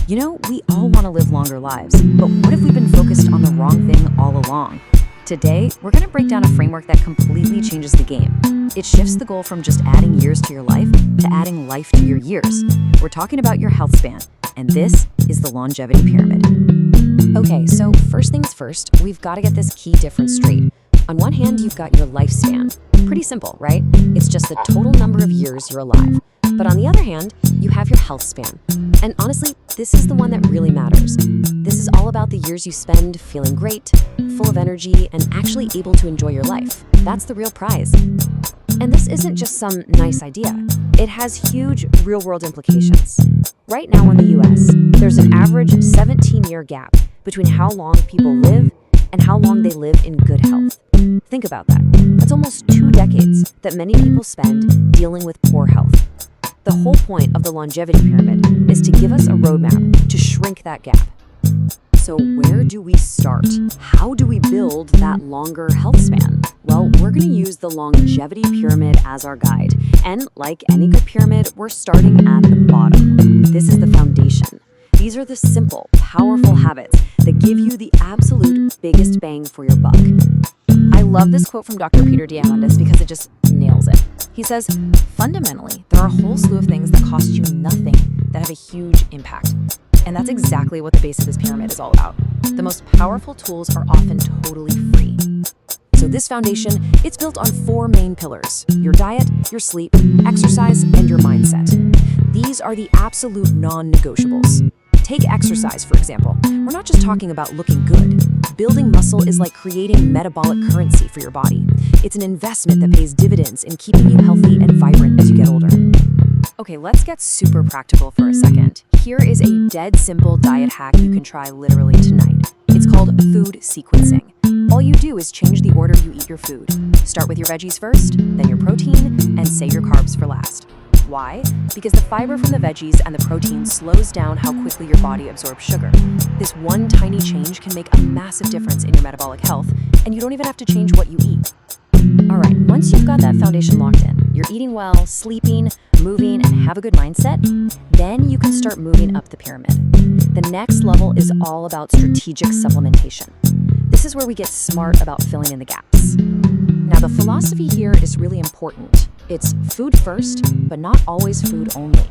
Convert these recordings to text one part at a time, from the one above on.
You know, we all want to live longer lives, but what if we've been focused on the wrong thing all along? Today, we're going to break down a framework that completely changes the game. It shifts the goal from just adding years to your life to adding life to your years. We're talking about your health span, and this is the longevity pyramid. Okay, so first things first, we've got to get this key difference straight. On one hand, you've got your lifespan. Pretty simple, right? It's just the total number of years you're alive. But on the other hand, you have your health span. And honestly, this is the one that really matters. This is all about the years you spend feeling great, full of energy, and actually able to enjoy your life. That's the real prize. And this isn't just some nice idea. It has huge real-world implications. Right now in the US, there's an average 17-year gap between how long people live and how long they live in good health. Think about that. That's almost 2 decades that many people spend dealing with poor health. The whole point of the longevity pyramid is to give us a roadmap to shrink that gap. So where do we start? How do we build that longer health span? Well, we're going to use the longevity pyramid as our guide. And like any good pyramid, we're starting at the bottom. This is the foundation. These are the simple, powerful habits that give you the absolute biggest bang for your buck. I love this quote from Dr. Peter Diamandis because it just nails it. He says, fundamentally, there are a whole slew of things that cost you nothing that have a huge impact. And that's exactly what the base of this pyramid is all about. The most powerful tools are often totally free. So this foundation, it's built on 4 main pillars: your diet, your sleep, exercise, and your mindset. These are the absolute non-negotiables. Take exercise, for example. We're not just talking about looking good. Building muscle is like creating metabolic currency for your body. It's an investment that pays dividends in keeping you healthy and vibrant as you get older. Okay, let's get super practical for a second. Here is a dead simple diet hack you can try literally tonight. It's called food sequencing. All you do is change the order you eat your food. Start with your veggies first, then your protein, and save your carbs for last. Why? Because the fiber from the veggies and the protein slows down how quickly your body absorbs sugar. This one tiny change can make a massive difference in your metabolic health, and you don't even have to change what you eat. All right, once you've got that foundation locked in, you're eating well, sleeping, moving, and have a good mindset, then you can start moving up the pyramid. The next level is all about strategic supplementation. This is where we get smart about filling in the gaps. Now, the philosophy here is really important. It's food first, but not always food only.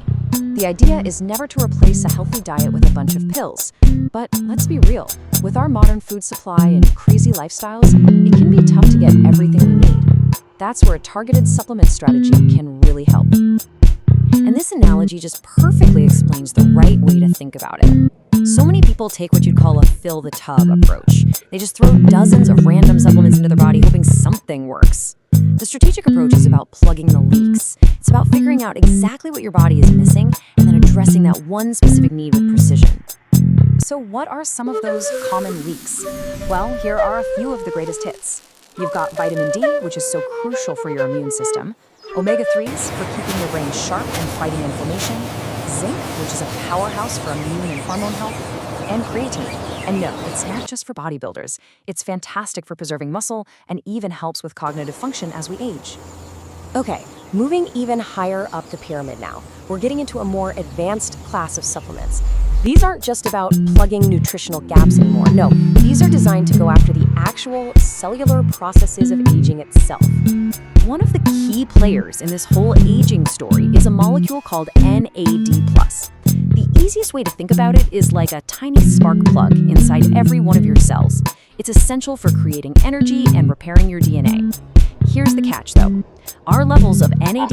The idea is never to replace a healthy diet with a bunch of pills. But let's be real, with our modern food supply and crazy lifestyles, it can be tough to get everything we need. That's where a targeted supplement strategy can really help. And this analogy just perfectly explains the right way to think about it. So many people take what you'd call a fill the tub approach. They just throw dozens of random supplements into their body hoping something works. The strategic approach is about plugging the leaks. It's about figuring out exactly what your body is missing and then addressing that one specific need with precision. So what are some of those common leaks? Well, here are a few of the greatest hits. You've got vitamin D, which is so crucial for your immune system, omega-3s for keeping your brain sharp and fighting inflammation, zinc, which is a powerhouse for immune and hormone health, and creatine. And no, it's not just for bodybuilders. It's fantastic for preserving muscle and even helps with cognitive function as we age. Okay, moving even higher up the pyramid now. We're getting into a more advanced class of supplements. These aren't just about plugging nutritional gaps anymore. No, these are designed to go after the actual cellular processes of aging itself. One of the key players in this whole aging story is a molecule called NAD+. The easiest way to think about it is like a tiny spark plug inside every one of your cells. It's essential for creating energy and repairing your DNA. Here's the catch, though. Our levels of NAD+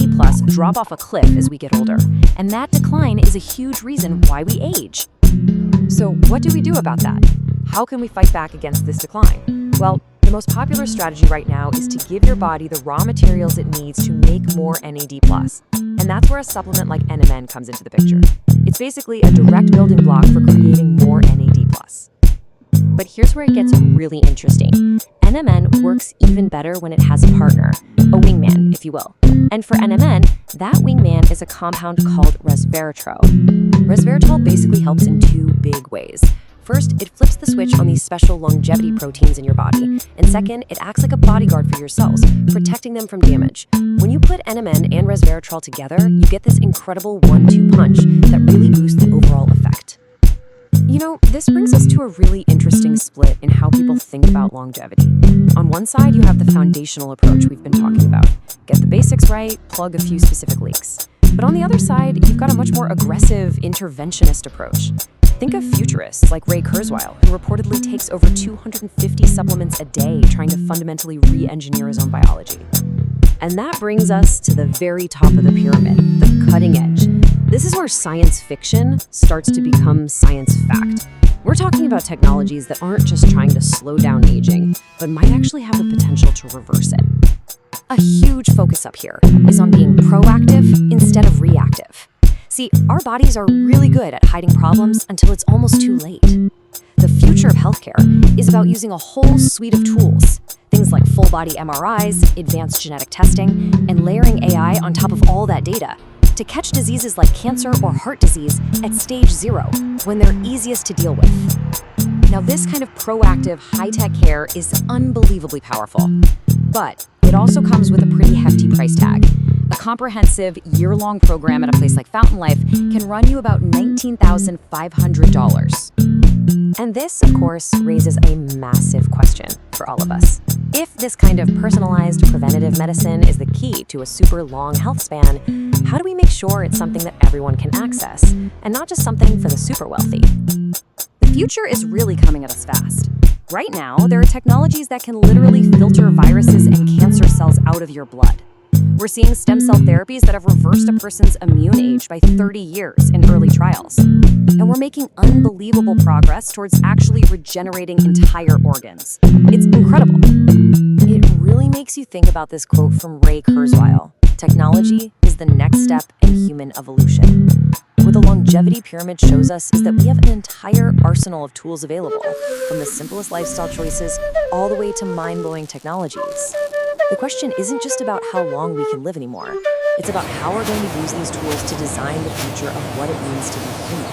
drop off a cliff as we get older, and that decline is a huge reason why we age. So what do we do about that? How can we fight back against this decline? Well, the most popular strategy right now is to give your body the raw materials it needs to make more NAD+. And that's where a supplement like NMN comes into the picture. It's basically a direct building block for creating more NAD+. But here's where it gets really interesting. NMN works even better when it has a partner, a wingman, if you will. And for NMN, that wingman is a compound called resveratrol. Resveratrol basically helps in 2 big ways. First, it flips the switch on these special longevity proteins in your body. And second, it acts like a bodyguard for your cells, protecting them from damage. When you put NMN and resveratrol together, you get this incredible 1-2 punch that really boosts the overall effect. This brings us to a really interesting split in how people think about longevity. On one side, you have the foundational approach we've been talking about. Get the basics right, plug a few specific leaks. But on the other side, you've got a much more aggressive, interventionist approach. Think of futurists like Ray Kurzweil, who reportedly takes over 250 supplements a day trying to fundamentally re-engineer his own biology. And that brings us to the very top of the pyramid, the cutting edge. This is where science fiction starts to become science fact. We're talking about technologies that aren't just trying to slow down aging, but might actually have the potential to reverse it. A huge focus up here is on being proactive instead of reactive. See, our bodies are really good at hiding problems until it's almost too late. The future of healthcare is about using a whole suite of tools, things like full-body MRIs, advanced genetic testing, and layering AI on top of all that data to catch diseases like cancer or heart disease at stage 0, when they're easiest to deal with. Now, this kind of proactive, high-tech care is unbelievably powerful, but it also comes with a pretty hefty price tag. A comprehensive, year-long program at a place like Fountain Life can run you about $19,500. And this, of course, raises a massive question for all of us. If this kind of personalized preventative medicine is the key to a super long health span, how do we make sure it's something that everyone can access, and not just something for the super wealthy? The future is really coming at us fast. Right now, there are technologies that can literally filter viruses and cancer cells out of your blood. We're seeing stem cell therapies that have reversed a person's immune age by 30 years in early trials. And we're making unbelievable progress towards actually regenerating entire organs. It's incredible. It really makes you think about this quote from Ray Kurzweil: "Technology is the next step in human evolution." What the longevity pyramid shows us is that we have an entire arsenal of tools available, from the simplest lifestyle choices all the way to mind-blowing technologies. The question isn't just about how long we can live anymore. It's about how we're going to use these tools to design the future of what it means to be human.